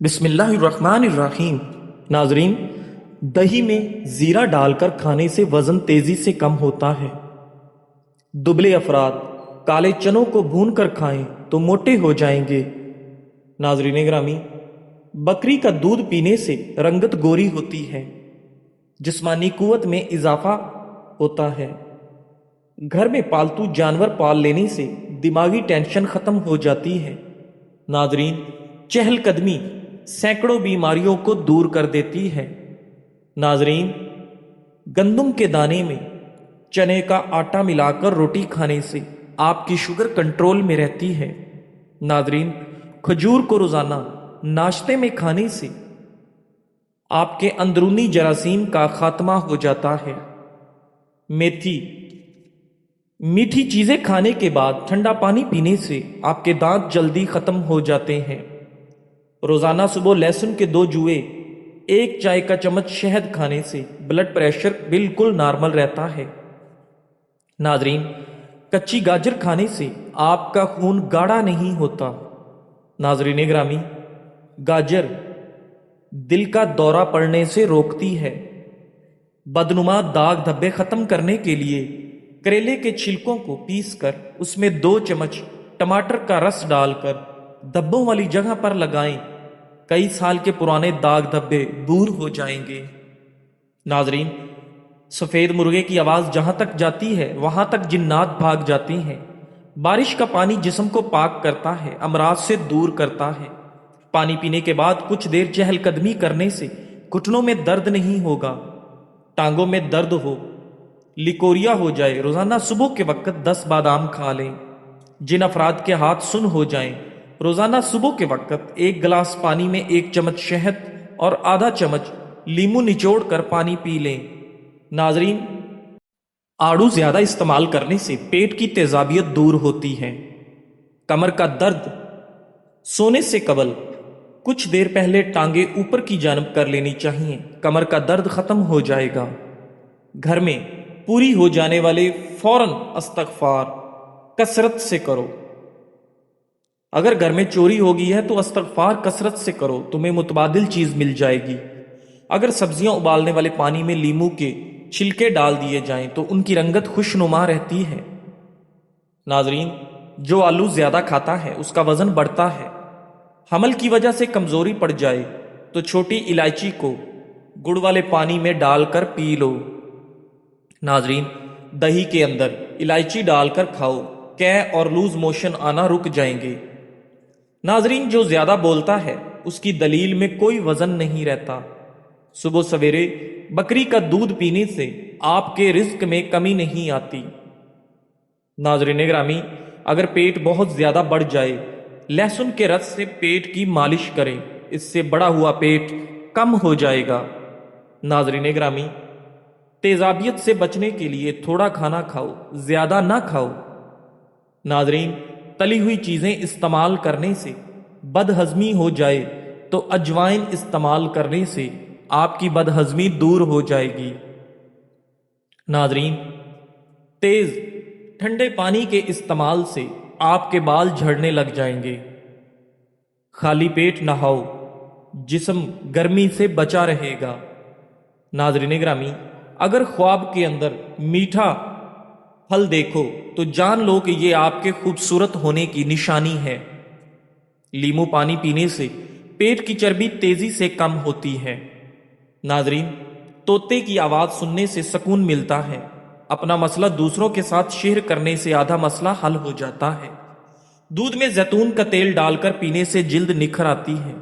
بسم اللہ الرحمن الرحیم۔ ناظرین، دہی میں زیرہ ڈال کر کھانے سے وزن تیزی سے کم ہوتا ہے۔ دبلے افراد کالے چنوں کو بھون کر کھائیں تو موٹے ہو جائیں گے۔ ناظرین گرامی، بکری کا دودھ پینے سے رنگت گوری ہوتی ہے، جسمانی قوت میں اضافہ ہوتا ہے۔ گھر میں پالتو جانور پال لینے سے دماغی ٹینشن ختم ہو جاتی ہے۔ ناظرین، چہل قدمی سینکڑوں بیماریوں کو دور کر دیتی ہے۔ ناظرین، گندم کے دانے میں چنے کا آٹا ملا کر روٹی کھانے سے آپ کی شوگر کنٹرول میں رہتی ہے۔ ناظرین، کھجور کو روزانہ ناشتے میں کھانے سے آپ کے اندرونی جراثیم کا خاتمہ ہو جاتا ہے۔ میتھی، میٹھی چیزیں کھانے کے بعد ٹھنڈا پانی پینے سے آپ کے دانت جلدی ختم ہو جاتے ہیں۔ روزانہ صبح لہسن کے 2 جوئے، 1 چائے کا چمچ شہد کھانے سے بلڈ پریشر بالکل نارمل رہتا ہے۔ ناظرین، کچی گاجر کھانے سے آپ کا خون گاڑھا نہیں ہوتا۔ ناظرین گرامی، گاجر دل کا دورہ پڑنے سے روکتی ہے۔ بدنما داغ دھبے ختم کرنے کے لیے کریلے کے چھلکوں کو پیس کر اس میں 2 چمچ ٹماٹر کا رس ڈال کر دھبوں والی جگہ پر لگائیں، کئی سال کے پرانے داغ دھبے دور ہو جائیں گے۔ ناظرین، سفید مرغے کی آواز جہاں تک جاتی ہے وہاں تک جنات بھاگ جاتی ہیں۔ بارش کا پانی جسم کو پاک کرتا ہے، امراض سے دور کرتا ہے۔ پانی پینے کے بعد کچھ دیر چہل قدمی کرنے سے گھٹنوں میں درد نہیں ہوگا۔ ٹانگوں میں درد ہو، لیکوریا ہو جائے، روزانہ صبح کے وقت 10 بادام کھا لیں۔ جن افراد کے ہاتھ سن ہو جائیں، روزانہ صبح کے وقت 1 گلاس پانی میں 1 چمچ شہد اور آدھا چمچ لیمو نچوڑ کر پانی پی لیں۔ ناظرین، آڑو زیادہ استعمال کرنے سے پیٹ کی تیزابیت دور ہوتی ہے۔ کمر کا درد، سونے سے قبل کچھ دیر پہلے ٹانگیں اوپر کی جانب کر لینی چاہیے، کمر کا درد ختم ہو جائے گا۔ گھر میں پوری ہو جانے والے فوراً استغفار کثرت سے کرو۔ اگر گھر میں چوری ہو گئی ہے تو استغفار کثرت سے کرو، تمہیں متبادل چیز مل جائے گی۔ اگر سبزیاں ابالنے والے پانی میں لیمو کے چھلکے ڈال دیے جائیں تو ان کی رنگت خوشنما رہتی ہے۔ ناظرین، جو آلو زیادہ کھاتا ہے اس کا وزن بڑھتا ہے۔ حمل کی وجہ سے کمزوری پڑ جائے تو چھوٹی الائچی کو گڑ والے پانی میں ڈال کر پی لو۔ ناظرین، دہی کے اندر الائچی ڈال کر کھاؤ، قے اور لوز موشن آنا رک جائیں گے۔ ناظرین، جو زیادہ بولتا ہے اس کی دلیل میں کوئی وزن نہیں رہتا۔ صبح سویرے بکری کا دودھ پینے سے آپ کے رزق میں کمی نہیں آتی۔ ناظرین گرامی، اگر پیٹ بہت زیادہ بڑھ جائے، لہسن کے رس سے پیٹ کی مالش کریں، اس سے بڑا ہوا پیٹ کم ہو جائے گا۔ ناظرین گرامی، تیزابیت سے بچنے کے لیے تھوڑا کھانا کھاؤ، زیادہ نہ کھاؤ۔ ناظرین، تلی ہوئی چیزیں استعمال کرنے سے بد ہضمی ہو جائے تو اجوائن استعمال کرنے سے آپ کی بد ہضمی دور ہو جائے گی۔ ناظرین، تیز ٹھنڈے پانی کے استعمال سے آپ کے بال جھڑنے لگ جائیں گے۔ خالی پیٹ نہاؤ، جسم گرمی سے بچا رہے گا۔ ناظرین گرامی، اگر خواب کے اندر میٹھا پھل دیکھو تو جان لو کہ یہ آپ کے خوبصورت ہونے کی نشانی ہے۔ لیمو پانی پینے سے پیٹ کی چربی تیزی سے کم ہوتی ہے۔ ناظرین، طوطے کی آواز سننے سے سکون ملتا ہے۔ اپنا مسئلہ دوسروں کے ساتھ شیئر کرنے سے آدھا مسئلہ حل ہو جاتا ہے۔ دودھ میں زیتون کا تیل ڈال کر پینے سے جلد نکھر آتی ہے۔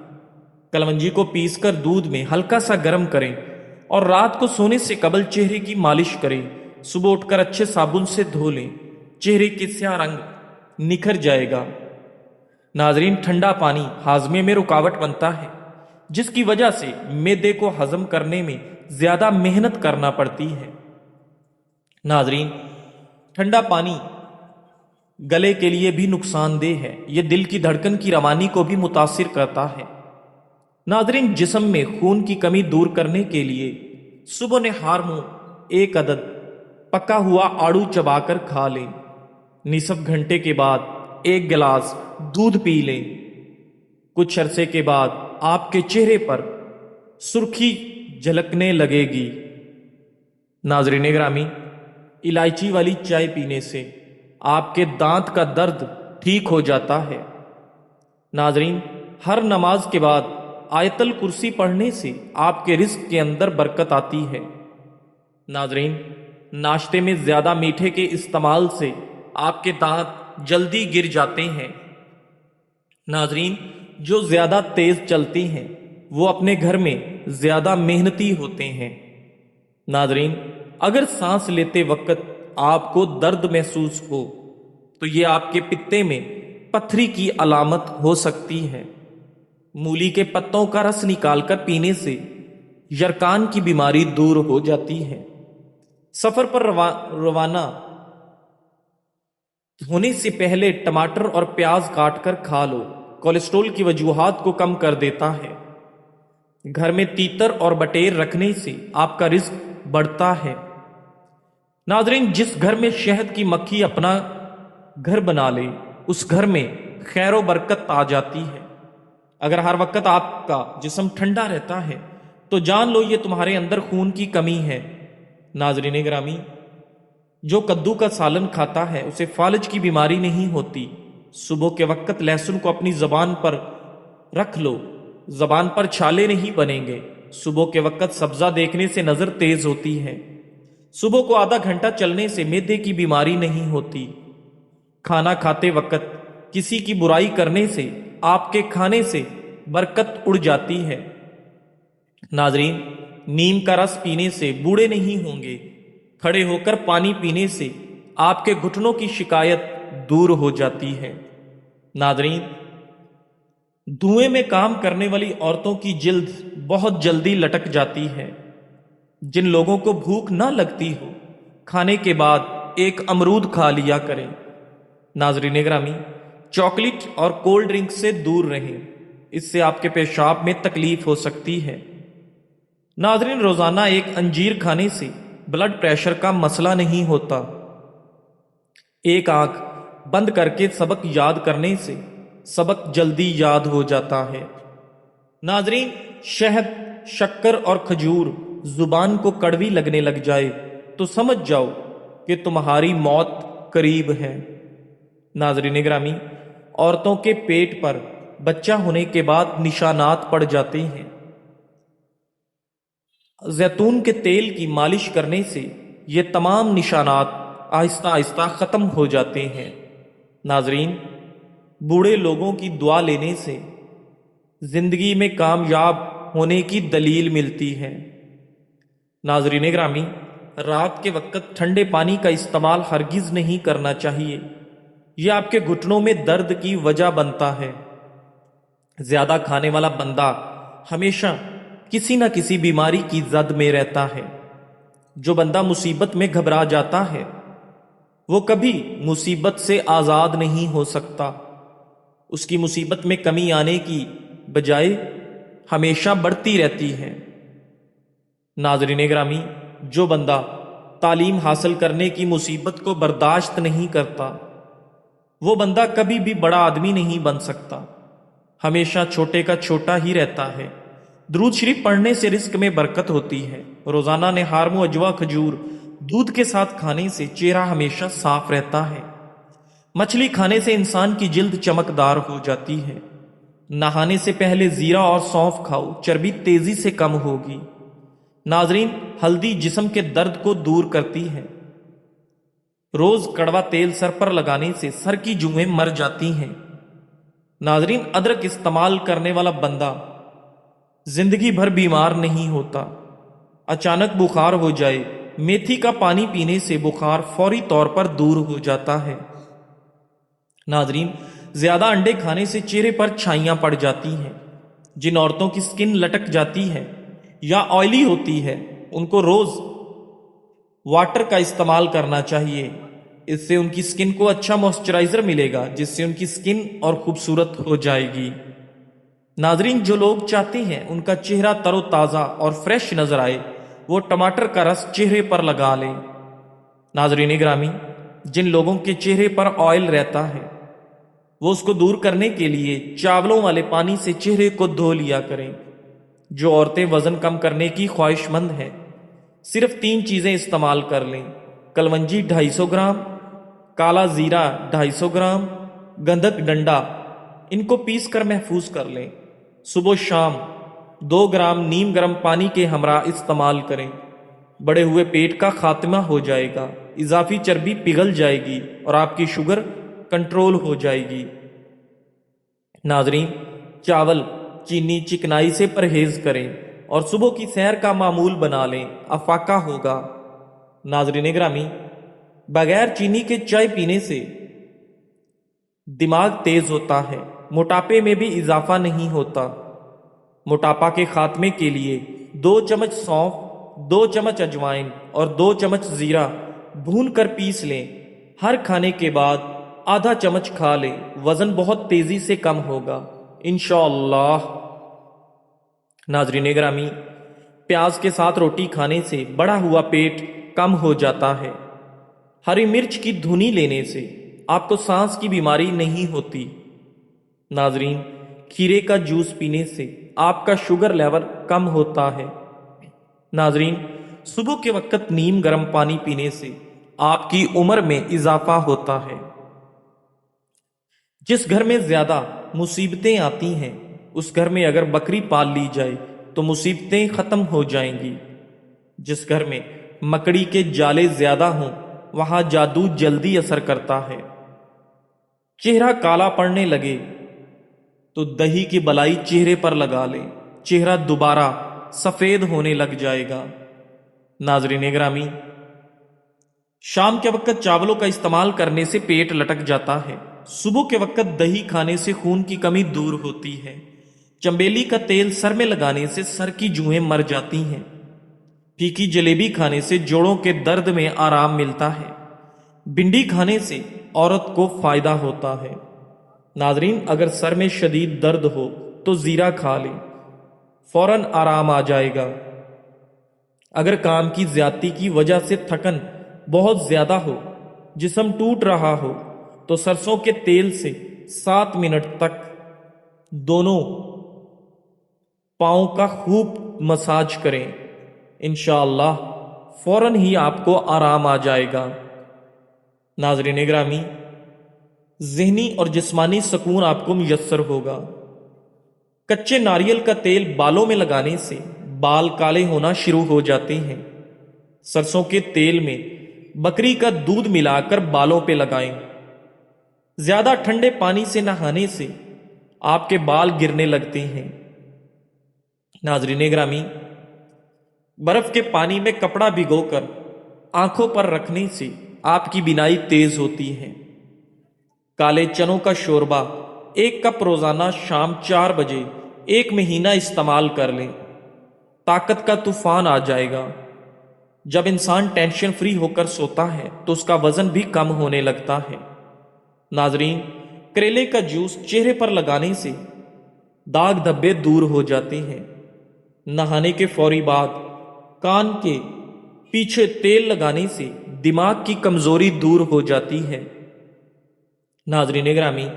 کلونجی کو پیس کر دودھ میں ہلکا سا گرم کریں اور رات کو سونے سے قبل چہرے کی مالش کریں۔ صبح اٹھ کر اچھے صابن سے دھو لیں، چہرے کے سیاہ رنگ نکھر جائے گا۔ ناظرین، ٹھنڈا پانی ہاضمے میں رکاوٹ بنتا ہے، جس کی وجہ سے معدے کو ہضم کرنے میں زیادہ محنت کرنا پڑتی ہے۔ ناظرین، ٹھنڈا پانی گلے کے لیے بھی نقصان دہ ہے، یہ دل کی دھڑکن کی روانی کو بھی متاثر کرتا ہے۔ ناظرین، جسم میں خون کی کمی دور کرنے کے لیے صبح نہار منہ 1 عدد پکا ہوا آڑو چبا کر کھا لیں۔ نصف گھنٹے کے بعد 1 گلاس دودھ پی لیں۔ کچھ عرصے کے بعد آپ کے چہرے پر سرخی جھلکنے لگے گی۔ ناظرین گرامی، الائچی والی چائے پینے سے آپ کے دانت کا درد ٹھیک ہو جاتا ہے۔ ناظرین، ہر نماز کے بعد آیت الکرسی پڑھنے سے آپ کے رزق کے اندر برکت آتی ہے۔ ناظرین، ناشتے میں زیادہ میٹھے کے استعمال سے آپ کے دانت جلدی گر جاتے ہیں۔ ناظرین، جو زیادہ تیز چلتے ہیں وہ اپنے گھر میں زیادہ محنتی ہوتے ہیں۔ ناظرین، اگر سانس لیتے وقت آپ کو درد محسوس ہو تو یہ آپ کے پتے میں پتھری کی علامت ہو سکتی ہے۔ مولی کے پتوں کا رس نکال کر پینے سے یرکان کی بیماری دور ہو جاتی ہے۔ سفر پر روانہ ہونے سے پہلے ٹماٹر اور پیاز کاٹ کر کھا لو، کولیسٹرول کی وجوہات کو کم کر دیتا ہے۔ گھر میں تیتر اور بٹیر رکھنے سے آپ کا رزق بڑھتا ہے۔ ناظرین، جس گھر میں شہد کی مکھی اپنا گھر بنا لے اس گھر میں خیر و برکت آ جاتی ہے۔ اگر ہر وقت آپ کا جسم ٹھنڈا رہتا ہے تو جان لو یہ تمہارے اندر خون کی کمی ہے۔ ناظرین گرامی، جو کدو کا سالن کھاتا ہے اسے فالج کی بیماری نہیں ہوتی۔ صبح کے وقت لہسن کو اپنی زبان پر رکھ لو، زبان پر چھالے نہیں بنیں گے۔ صبح کے وقت سبزہ دیکھنے سے نظر تیز ہوتی ہے۔ صبح کو آدھا گھنٹہ چلنے سے معدے کی بیماری نہیں ہوتی۔ کھانا کھاتے وقت کسی کی برائی کرنے سے آپ کے کھانے سے برکت اڑ جاتی ہے۔ ناظرین، نیم کا رس پینے سے بوڑھے نہیں ہوں گے۔ کھڑے ہو کر پانی پینے سے آپ کے گھٹنوں کی شکایت دور ہو جاتی ہے۔ ناظرین، دھوئیں میں کام کرنے والی عورتوں کی جلد بہت جلدی لٹک جاتی ہے۔ جن لوگوں کو بھوک نہ لگتی ہو کھانے کے بعد ایک امرود کھا لیا کریں۔ ناظرین گرامی، چاکلیٹ اور کولڈ ڈرنک سے دور رہیں، اس سے آپ کے پیشاب میں تکلیف ہو سکتی ہے۔ ناظرین، روزانہ ایک انجیر کھانے سے بلڈ پریشر کا مسئلہ نہیں ہوتا۔ ایک آنکھ بند کر کے سبق یاد کرنے سے سبق جلدی یاد ہو جاتا ہے۔ ناظرین، شہد، شکر اور کھجور زبان کو کڑوی لگنے لگ جائے تو سمجھ جاؤ کہ تمہاری موت قریب ہے۔ ناظرین گرامی، عورتوں کے پیٹ پر بچہ ہونے کے بعد نشانات پڑ جاتے ہیں۔ زیتون کے تیل کی مالش کرنے سے یہ تمام نشانات آہستہ آہستہ ختم ہو جاتے ہیں۔ ناظرین، بوڑھے لوگوں کی دعا لینے سے زندگی میں کامیاب ہونے کی دلیل ملتی ہے۔ ناظرین گرامی، رات کے وقت ٹھنڈے پانی کا استعمال ہرگز نہیں کرنا چاہیے، یہ آپ کے گھٹنوں میں درد کی وجہ بنتا ہے۔ زیادہ کھانے والا بندہ ہمیشہ کسی نہ کسی بیماری کی زد میں رہتا ہے۔ جو بندہ مصیبت میں گھبرا جاتا ہے وہ کبھی مصیبت سے آزاد نہیں ہو سکتا۔ اس کی مصیبت میں کمی آنے کی بجائے ہمیشہ بڑھتی رہتی ہے۔ ناظرین گرامی، جو بندہ تعلیم حاصل کرنے کی مصیبت کو برداشت نہیں کرتا وہ بندہ کبھی بھی بڑا آدمی نہیں بن سکتا، ہمیشہ چھوٹے کا چھوٹا ہی رہتا ہے۔ درود شریف پڑھنے سے رزق میں برکت ہوتی ہے۔ روزانہ نہار میں اجوا کھجور دودھ کے ساتھ کھانے سے چہرہ ہمیشہ صاف رہتا ہے۔ مچھلی کھانے سے انسان کی جلد چمکدار ہو جاتی ہے۔ نہانے سے پہلے زیرہ اور سونف کھاؤ، چربی تیزی سے کم ہوگی۔ ناظرین، ہلدی جسم کے درد کو دور کرتی ہے۔ روز کڑوا تیل سر پر لگانے سے سر کی جوئیں مر جاتی ہیں۔ ناظرین، ادرک استعمال کرنے والا بندہ زندگی بھر بیمار نہیں ہوتا۔ اچانک بخار ہو جائے، میتھی کا پانی پینے سے بخار فوری طور پر دور ہو جاتا ہے۔ ناظرین، زیادہ انڈے کھانے سے چہرے پر چھائیاں پڑ جاتی ہیں۔ جن عورتوں کی سکن لٹک جاتی ہے یا آئلی ہوتی ہے ان کو روز واٹر کا استعمال کرنا چاہیے، اس سے ان کی سکن کو اچھا موئسچرائزر ملے گا جس سے ان کی سکن اور خوبصورت ہو جائے گی۔ ناظرین، جو لوگ چاہتے ہیں ان کا چہرہ تر و تازہ اور فریش نظر آئے وہ ٹماٹر کا رس چہرے پر لگا لیں۔ ناظرین گرامی، جن لوگوں کے چہرے پر آئل رہتا ہے وہ اس کو دور کرنے کے لیے چاولوں والے پانی سے چہرے کو دھو لیا کریں۔ جو عورتیں وزن کم کرنے کی خواہش مند ہیں صرف 3 چیزیں استعمال کر لیں: کلونجی 250 گرام، کالا زیرہ 250 گرام، گندھک ڈنڈا، ان کو پیس کر محفوظ کر لیں۔ صبح و شام 2 گرام نیم گرم پانی کے ہمراہ استعمال کریں۔ بڑے ہوئے پیٹ کا خاتمہ ہو جائے گا، اضافی چربی پگھل جائے گی اور آپ کی شوگر کنٹرول ہو جائے گی۔ ناظرین، چاول، چینی، چکنائی سے پرہیز کریں اور صبح کی سیر کا معمول بنا لیں، افاقہ ہوگا۔ ناظرین گرامی، بغیر چینی کے چائے پینے سے دماغ تیز ہوتا ہے، موٹاپے میں بھی اضافہ نہیں ہوتا۔ موٹاپا کے خاتمے کے لیے 2 چمچ سونف، 2 چمچ اجوائن اور 2 چمچ زیرہ بھون کر پیس لیں۔ ہر کھانے کے بعد آدھا چمچ کھا لیں، وزن بہت تیزی سے کم ہوگا انشاءاللہ۔ ناظرین گرامی، پیاز کے ساتھ روٹی کھانے سے بڑا ہوا پیٹ کم ہو جاتا ہے۔ ہری مرچ کی دھنی لینے سے آپ کو سانس کی بیماری نہیں ہوتی۔ ناظرین، کھیرے کا جوس پینے سے آپ کا شوگر لیول کم ہوتا ہے۔ ناظرین، صبح کے وقت نیم گرم پانی پینے سے آپ کی عمر میں اضافہ ہوتا ہے۔ جس گھر میں زیادہ مصیبتیں آتی ہیں اس گھر میں اگر بکری پال لی جائے تو مصیبتیں ختم ہو جائیں گی۔ جس گھر میں مکڑی کے جالے زیادہ ہوں وہاں جادو جلدی اثر کرتا ہے۔ چہرہ کالا پڑنے لگے تو دہی کی بلائی چہرے پر لگا لیں، چہرہ دوبارہ سفید ہونے لگ جائے گا۔ ناظرین گرامی، شام کے وقت چاولوں کا استعمال کرنے سے پیٹ لٹک جاتا ہے۔ صبح کے وقت دہی کھانے سے خون کی کمی دور ہوتی ہے۔ چنبیلی کا تیل سر میں لگانے سے سر کی جوئیں مر جاتی ہیں۔ پھیکی جلیبی کھانے سے جوڑوں کے درد میں آرام ملتا ہے۔ بھنڈی کھانے سے عورت کو فائدہ ہوتا ہے۔ ناظرین، اگر سر میں شدید درد ہو تو زیرہ کھا لیں، فوراً آرام آ جائے گا۔ اگر کام کی زیادتی کی وجہ سے تھکن بہت زیادہ ہو، جسم ٹوٹ رہا ہو تو سرسوں کے تیل سے 7 منٹ تک دونوں پاؤں کا خوب مساج کریں، انشاءاللہ فوراً ہی آپ کو آرام آ جائے گا۔ ناظرین گرامی، ذہنی اور جسمانی سکون آپ کو میسر ہوگا۔ کچے ناریل کا تیل بالوں میں لگانے سے بال کالے ہونا شروع ہو جاتے ہیں۔ سرسوں کے تیل میں بکری کا دودھ ملا کر بالوں پہ لگائیں۔ زیادہ ٹھنڈے پانی سے نہانے سے آپ کے بال گرنے لگتے ہیں۔ ناظرین گرامی، برف کے پانی میں کپڑا بھگو کر آنکھوں پر رکھنے سے آپ کی بینائی تیز ہوتی ہے۔ کالے چنوں کا شوربہ 1 کپ روزانہ شام 4 بجے 1 مہینہ استعمال کر لیں، طاقت کا طوفان آ جائے گا۔ جب انسان ٹینشن فری ہو کر سوتا ہے تو اس کا وزن بھی کم ہونے لگتا ہے۔ ناظرین، کریلے کا جوس چہرے پر لگانے سے داغ دھبے دور ہو جاتے ہیں۔ نہانے کے فوری بعد کان کے پیچھے تیل لگانے سے دماغ کی کمزوری دور ہو جاتی ہے۔ ناظرین گرامی،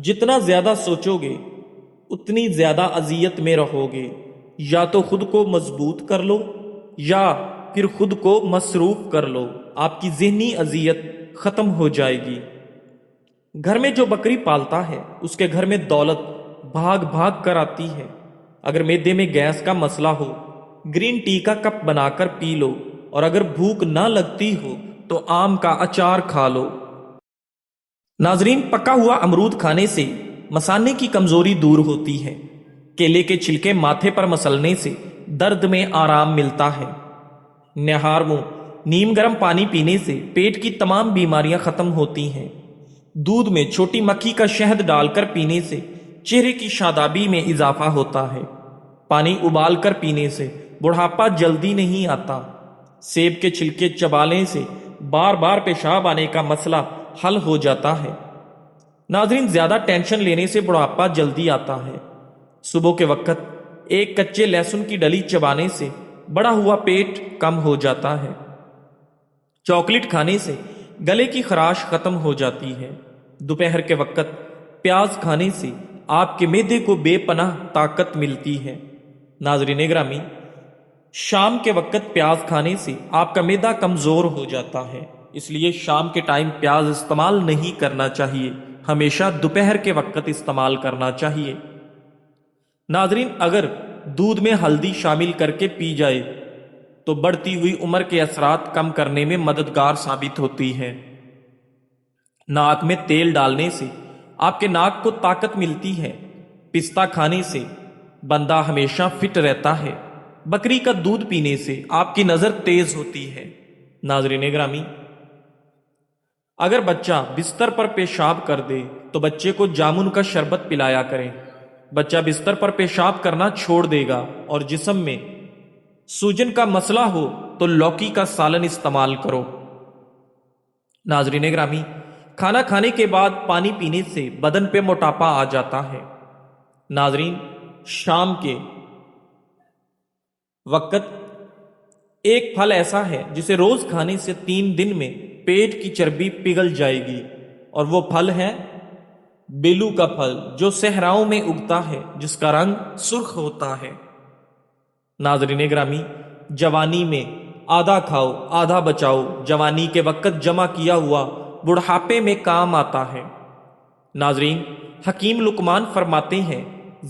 جتنا زیادہ سوچو گے اتنی زیادہ اذیت میں رہو گے۔ یا تو خود کو مضبوط کر لو یا پھر خود کو مصروف کر لو، آپ کی ذہنی اذیت ختم ہو جائے گی۔ گھر میں جو بکری پالتا ہے اس کے گھر میں دولت بھاگ بھاگ کر آتی ہے۔ اگر معدے میں گیس کا مسئلہ ہو، گرین ٹی کا کپ بنا کر پی لو، اور اگر بھوک نہ لگتی ہو تو آم کا اچار کھا لو۔ ناظرین، پکا ہوا امرود کھانے سے مثانے کی کمزوری دور ہوتی ہے۔ کیلے کے چھلکے ماتھے پر مسلنے سے درد میں آرام ملتا ہے۔ نہار منہ نیم گرم پانی پینے سے پیٹ کی تمام بیماریاں ختم ہوتی ہیں۔ دودھ میں چھوٹی مکھی کا شہد ڈال کر پینے سے چہرے کی شادابی میں اضافہ ہوتا ہے۔ پانی ابال کر پینے سے بڑھاپا جلدی نہیں آتا۔ سیب کے چھلکے چبانے سے بار بار پیشاب آنے کا مسئلہ حل ہو جاتا ہے۔ ناظرین، زیادہ ٹینشن لینے سے بڑھاپا جلدی آتا ہے۔ صبح کے وقت 1 کچے لہسن کی ڈلی چبانے سے بڑا ہوا پیٹ کم ہو جاتا ہے۔ چاکلیٹ کھانے سے گلے کی خراش ختم ہو جاتی ہے۔ دوپہر کے وقت پیاز کھانے سے آپ کے معدے کو بے پناہ طاقت ملتی ہے۔ ناظرین گرامی، شام کے وقت پیاز کھانے سے آپ کا معدہ کمزور ہو جاتا ہے، اس لیے شام کے ٹائم پیاز استعمال نہیں کرنا چاہیے، ہمیشہ دوپہر کے وقت استعمال کرنا چاہیے۔ ناظرین، اگر دودھ میں ہلدی شامل کر کے پی جائے تو بڑھتی ہوئی عمر کے اثرات کم کرنے میں مددگار ثابت ہوتی ہے۔ ناک میں تیل ڈالنے سے آپ کے ناک کو طاقت ملتی ہے۔ پستہ کھانے سے بندہ ہمیشہ فٹ رہتا ہے۔ بکری کا دودھ پینے سے آپ کی نظر تیز ہوتی ہے۔ ناظرین گرامی، اگر بچہ بستر پر پیشاب کر دے تو بچے کو جامن کا شربت پلایا کریں۔ بچہ بستر پر پیشاب کرنا چھوڑ دے گا اور جسم میں سوجن کا مسئلہ ہو تو لوکی کا سالن استعمال کرو۔ ناظرین گرامی، کھانا کھانے کے بعد پانی پینے سے بدن پہ موٹاپا آ جاتا ہے۔ ناظرین، شام کے وقت ایک پھل ایسا ہے جسے روز کھانے سے 3 دن میں پیٹ کی چربی پگھل جائے گی، اور وہ پھل ہے بیلو کا پھل، جو صحراؤں میں اگتا ہے، جس کا رنگ سرخ ہوتا ہے۔ ناظرین گرامی، جوانی میں آدھا کھاؤ آدھا بچاؤ، جوانی کے وقت جمع کیا ہوا بڑھاپے میں کام آتا ہے۔ ناظرین، حکیم لقمان فرماتے ہیں،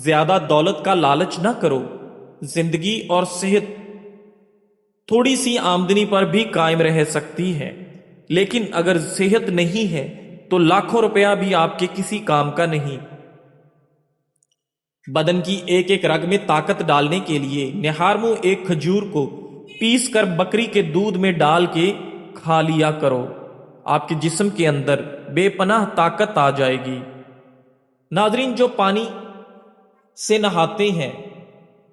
زیادہ دولت کا لالچ نہ کرو، زندگی اور صحت تھوڑی سی آمدنی پر بھی قائم رہ سکتی ہے، لیکن اگر صحت نہیں ہے تو لاکھوں روپیہ بھی آپ کے کسی کام کا نہیں۔ بدن کی ایک ایک رگ میں طاقت ڈالنے کے لیے نہارمو ایک کھجور کو پیس کر بکری کے دودھ میں ڈال کے کھا لیا کرو، آپ کے جسم کے اندر بے پناہ طاقت آ جائے گی۔ ناظرین، جو پانی سے نہاتے ہیں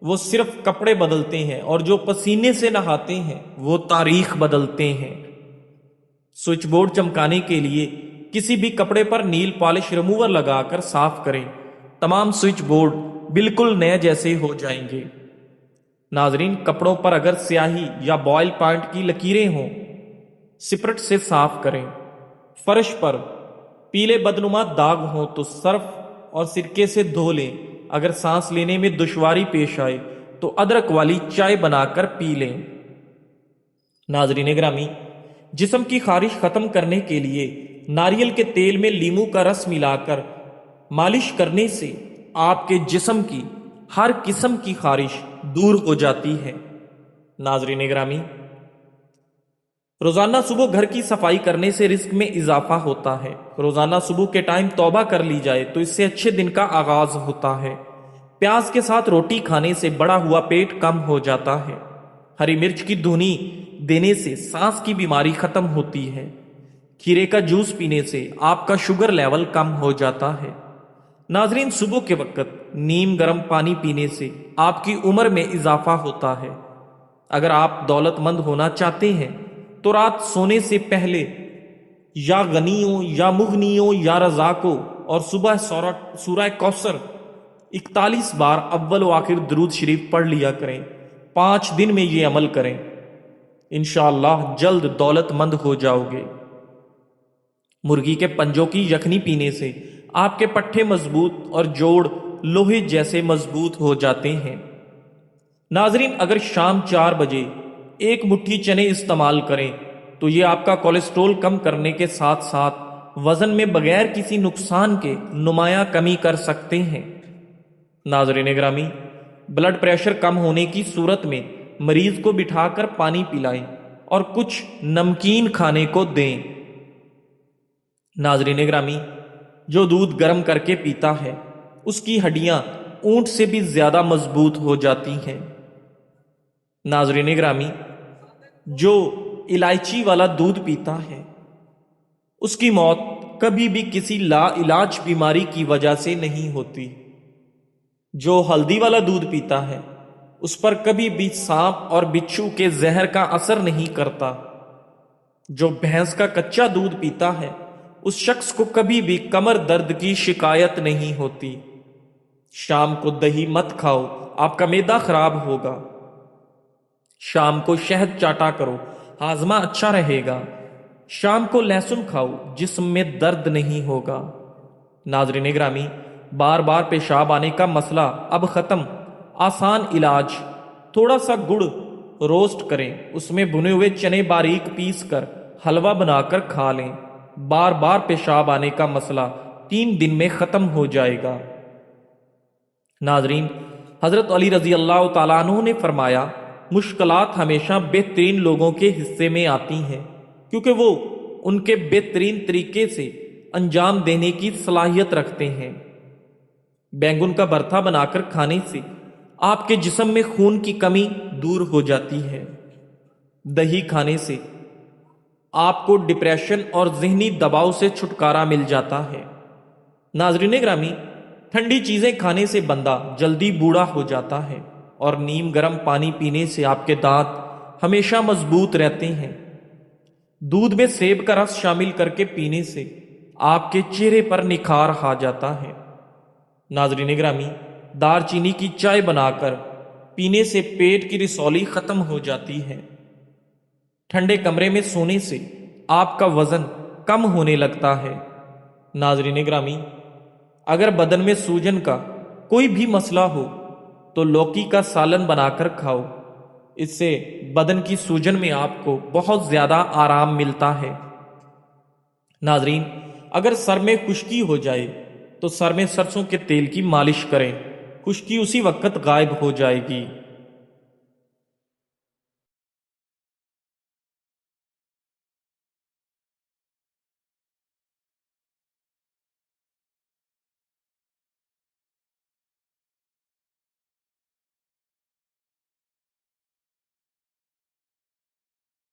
وہ صرف کپڑے بدلتے ہیں، اور جو پسینے سے نہاتے ہیں وہ تاریخ بدلتے ہیں۔ سوئچ بورڈ چمکانے کے لیے کسی بھی کپڑے پر نیل پالش ریموور لگا کر صاف کریں، تمام سوئچ بورڈ بالکل نئے جیسے ہو جائیں گے۔ ناظرین، کپڑوں پر اگر سیاہی یا بوائل پوائنٹ کی لکیریں ہوں، سپرٹ سے صاف کریں۔ فرش پر پیلے بدنما داغ ہوں تو صرف اور سرکے سے دھو لیں۔ اگر سانس لینے میں دشواری پیش آئے تو ادرک والی چائے بنا کر پی لیں۔ ناظرین گرامی، جسم کی خارش ختم کرنے کے لیے ناریل کے تیل میں لیمو کا رس ملا کر مالش کرنے سے آپ کے جسم کی ہر قسم کی خارش دور ہو جاتی ہے۔ ناظرین گرامی، روزانہ صبح گھر کی صفائی کرنے سے رزق میں اضافہ ہوتا ہے۔ روزانہ صبح کے ٹائم توبہ کر لی جائے تو اس سے اچھے دن کا آغاز ہوتا ہے۔ پیاز کے ساتھ روٹی کھانے سے بڑا ہوا پیٹ کم ہو جاتا ہے۔ ہری مرچ کی دھنی دینے سے سانس کی بیماری ختم ہوتی ہے۔ کھیرے کا جوس پینے سے آپ کا شوگر لیول کم ہو جاتا ہے۔ ناظرین، صبح کے وقت نیم گرم پانی پینے سے آپ کی عمر میں اضافہ ہوتا ہے۔ اگر آپ دولت مند ہونا چاہتے ہیں تو رات سونے سے پہلے یا غنیوں یا مغنیوں یا رزاقوں اور صبح سورہ کوثر 41 بار اول و آخر درود شریف پڑھ لیا کریں۔ 5 دن میں یہ عمل کریں، انشاءاللہ جلد دولت مند ہو جاؤ گے۔ مرغی کے پنجوں کی یخنی پینے سے آپ کے پٹھے مضبوط اور جوڑ لوہے جیسے مضبوط ہو جاتے ہیں۔ ناظرین، اگر شام 4 بجے 1 مٹھی چنے استعمال کریں تو یہ آپ کا کولیسٹرول کم کرنے کے ساتھ ساتھ وزن میں بغیر کسی نقصان کے نمایاں کمی کر سکتے ہیں۔ ناظرین گرامی، بلڈ پریشر کم ہونے کی صورت میں مریض کو بٹھا کر پانی پلائیں اور کچھ نمکین کھانے کو دیں۔ ناظرین گرامی، جو دودھ گرم کر کے پیتا ہے اس کی ہڈیاں اونٹ سے بھی زیادہ مضبوط ہو جاتی ہیں۔ ناظرین گرامی، جو الائچی والا دودھ پیتا ہے اس کی موت کبھی بھی کسی لا علاج بیماری کی وجہ سے نہیں ہوتی۔ جو ہلدی والا دودھ پیتا ہے اس پر کبھی بھی سانپ اور بچھو کے زہر کا اثر نہیں کرتا۔ جو بھینس کا کچا دودھ پیتا ہے اس شخص کو کبھی بھی کمر درد کی شکایت نہیں ہوتی۔ شام کو دہی مت کھاؤ، آپ کا معدہ خراب ہوگا۔ شام کو شہد چاٹا کرو، ہاضمہ اچھا رہے گا۔ شام کو لہسن کھاؤ، جسم میں درد نہیں ہوگا۔ ناظرین گرامی، بار بار پیشاب آنے کا مسئلہ اب ختم۔ آسان علاج، تھوڑا سا گڑ روسٹ کریں، اس میں بھنے ہوئے چنے باریک پیس کر حلوہ بنا کر کھا لیں۔ بار بار پیشاب آنے کا مسئلہ 3 دن میں ختم ہو جائے گا۔ ناظرین، حضرت علی رضی اللہ تعالیٰ عنہ نے فرمایا، مشکلات ہمیشہ بہترین لوگوں کے حصے میں آتی ہیں، کیونکہ وہ ان کے بہترین طریقے سے انجام دینے کی صلاحیت رکھتے ہیں۔ بینگن کا بھرتا بنا کر کھانے سے آپ کے جسم میں خون کی کمی دور ہو جاتی ہے۔ دہی کھانے سے آپ کو ڈپریشن اور ذہنی دباؤ سے چھٹکارا مل جاتا ہے۔ ناظرین گرامی، ٹھنڈی چیزیں کھانے سے بندہ جلدی بوڑھا ہو جاتا ہے، اور نیم گرم پانی پینے سے آپ کے دانت ہمیشہ مضبوط رہتے ہیں۔ دودھ میں سیب کا رس شامل کر کے پینے سے آپ کے چہرے پر نکھار آ جاتا ہے۔ ناظرین گرامی، دار چینی کی چائے بنا کر پینے سے پیٹ کی رسولی ختم ہو جاتی ہے۔ ٹھنڈے کمرے میں سونے سے آپ کا وزن کم ہونے لگتا ہے۔ ناظرین گرامی، اگر بدن میں سوجن کا کوئی بھی مسئلہ ہو تو لوکی کا سالن بنا کر کھاؤ، اس سے بدن کی سوجن میں آپ کو بہت زیادہ آرام ملتا ہے۔ ناظرین، اگر سر میں خشکی ہو جائے تو سر میں سرسوں کے تیل کی مالش کریں، خشکی اسی وقت غائب ہو جائے گی۔